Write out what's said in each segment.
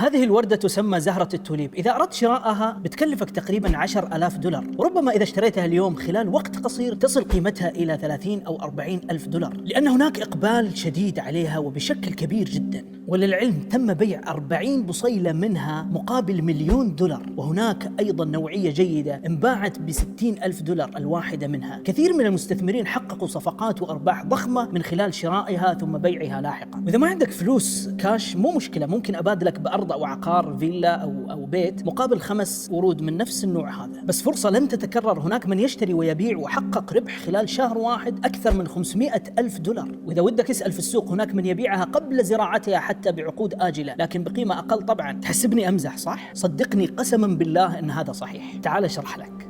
هذه الوردة تسمى زهرة التوليب، إذا أردت شراءها بتكلفك تقريبا 10,000 دولار، وربما إذا اشتريتها اليوم خلال وقت قصير تصل قيمتها إلى 30 أو 40 ألف دولار، لأن هناك إقبال شديد عليها وبشكل كبير جدا. وللعلم تم بيع 40 بصيلة منها مقابل $1,000,000، وهناك أيضا نوعية جيدة انباعت ب60 ألف دولار الواحدة منها. كثير من المستثمرين حققوا صفقات وأرباح ضخمة من خلال شرائها ثم بيعها لاحقا. وإذا ما عندك فلوس كاش مو مشكلة، ممكن أبادلك بأرض أو عقار، فيلا أو بيت مقابل 5 ورود من نفس النوع هذا، بس فرصة لن تتكرر. هناك من يشتري ويبيع وحقق ربح خلال شهر واحد أكثر من 500 ألف دولار. وإذا ودك اسأل في السوق، هناك من يبيعها قبل زراعتها حتى بعقود آجلة، لكن بقيمة أقل طبعا. تحسبني أمزح صح؟ صدقني قسما بالله إن هذا صحيح. تعال أشرح لك.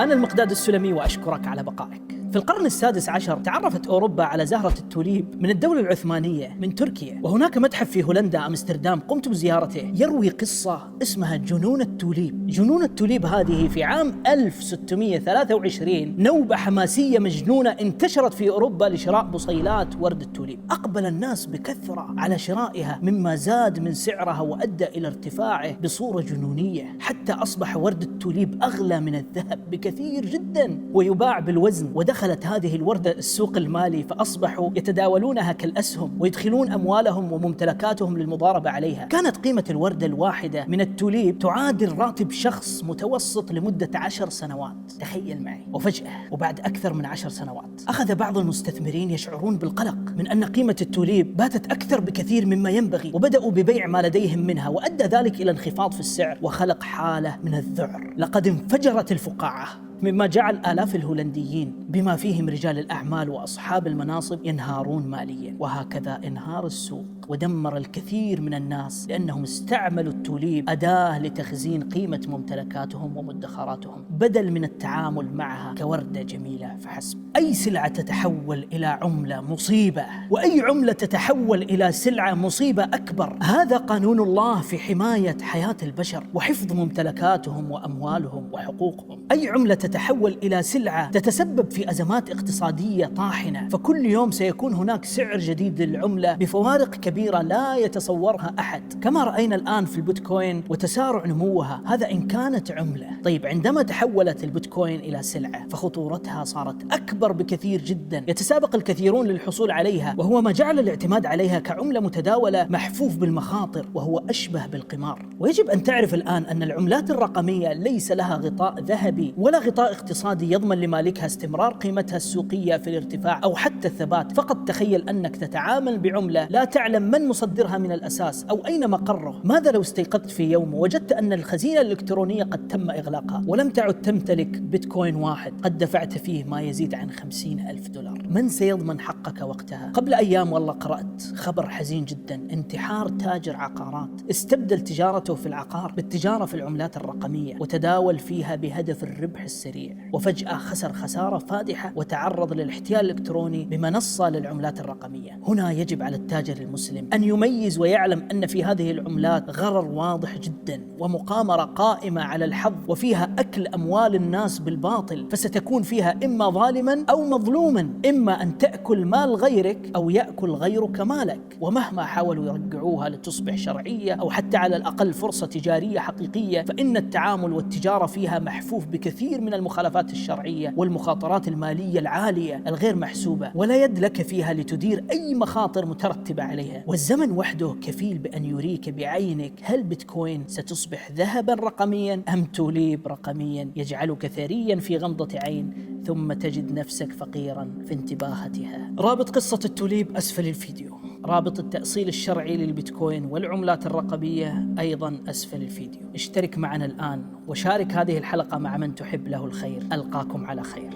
أنا المقداد السلمي وأشكرك على بقائك. في القرن السادس عشر تعرفت أوروبا على زهرة التوليب من الدولة العثمانية من تركيا، وهناك متحف في هولندا أمستردام قمت بزيارته يروي قصة اسمها جنون التوليب. جنون التوليب هذه في عام 1623 نوبة حماسية مجنونة انتشرت في أوروبا لشراء بصيلات ورد التوليب. أقبل الناس بكثرة على شرائها، مما زاد من سعرها وأدى إلى ارتفاعه بصورة جنونية، حتى أصبح ورد التوليب أغلى من الذهب بكثير جدا ويباع بالوزن. ودخلت هذه الوردة السوق المالي، فأصبحوا يتداولونها كالأسهم ويدخلون أموالهم وممتلكاتهم للمضاربة عليها. كانت قيمة الوردة الواحدة من التوليب تعادل راتب شخص متوسط لمدة 10 سنوات، تخيل معي. وفجأة وبعد أكثر من 10 سنوات أخذ بعض المستثمرين يشعرون بالقلق من أن قيمة التوليب باتت أكثر بكثير مما ينبغي، وبدأوا ببيع ما لديهم منها، وأدى ذلك إلى انخفاض في السعر وخلق حالة من الذعر. لقد انفجرت الفقاعة، مما جعل آلاف الهولنديين بما فيهم رجال الأعمال وأصحاب المناصب ينهارون ماليا. وهكذا انهار السوق ودمر الكثير من الناس، لأنهم استعملوا التوليب أداة لتخزين قيمة ممتلكاتهم ومدخراتهم بدل من التعامل معها كوردة جميلة فحسب. أي سلعة تتحول إلى عملة مصيبة، وأي عملة تتحول إلى سلعة مصيبة أكبر. هذا قانون الله في حماية حياة البشر وحفظ ممتلكاتهم وأموالهم وحقوقهم. أي عملة تتحول إلى سلعة تتسبب في أزمات اقتصادية طاحنة، فكل يوم سيكون هناك سعر جديد للعملة بفوارق كبيرة لا يتصورها أحد، كما رأينا الآن في البيتكوين وتسارع نموها. هذا إن كانت عملة. طيب عندما تحولت البيتكوين إلى سلعة فخطورتها صارت أكبر بكثير جدا، يتسابق الكثيرون للحصول عليها، وهو ما جعل الاعتماد عليها كعملة متداولة محفوف بالمخاطر، وهو أشبه بالقمار. ويجب أن تعرف الآن أن العملات الرقمية ليس لها غطاء ذهبي ولا غطاء اقتصادي يضمن لمالكها استمرار قيمتها السوقية في الارتفاع أو حتى الثبات. فقط تخيل أنك تتعامل بعملة لا تعلم من مصدرها من الأساس أو أين مقره. ماذا لو استيقظت في يوم ووجدت أن الخزينة الإلكترونية قد تم إغلاقها ولم تعد تمتلك بيتكوين واحد قد دفعت فيه ما يزيد عن 50 ألف دولار؟ من سيضمن حقك وقتها؟ قبل أيام والله قرأت خبر حزين جدا، انتحار تاجر عقارات استبدل تجارته في العقار بالتجارة في العملات الرقمية وتداول فيها بهدف الربح السريع، وفجأة خسر خسارة فادحة وتعرض للاحتيال الإلكتروني بمنصة للعملات الرقمية. هنا يجب على التاجر المسلم أن يميز ويعلم أن في هذه العملات غرر واضح جدا ومقامرة قائمة على الحظ، وفيها أكل أموال الناس بالباطل، فستكون فيها إما ظالما أو مظلوما، إما أن تأكل مال غيرك أو يأكل غيرك مالك. ومهما حاولوا يرجعوها لتصبح شرعية أو حتى على الأقل فرصة تجارية حقيقية، فإن التعامل والتجارة فيها محفوف بكثير من المخالفات الشرعية والمخاطرات المالية العالية الغير محسوبة، ولا يد لك فيها لتدير أي مخاطر مترتبة عليها. والزمن وحده كفيل بأن يريك بعينك هل بيتكوين ستصبح ذهبا رقميا أم توليب رقميا يجعلك ثريا في غمضة عين، ثم تجد نفسك فقيرا في انتباهتها. رابط قصة التوليب أسفل الفيديو، رابط التأصيل الشرعي للبيتكوين والعملات الرقمية أيضا أسفل الفيديو. اشترك معنا الآن وشارك هذه الحلقة مع من تحب له الخير. ألقاكم على خير.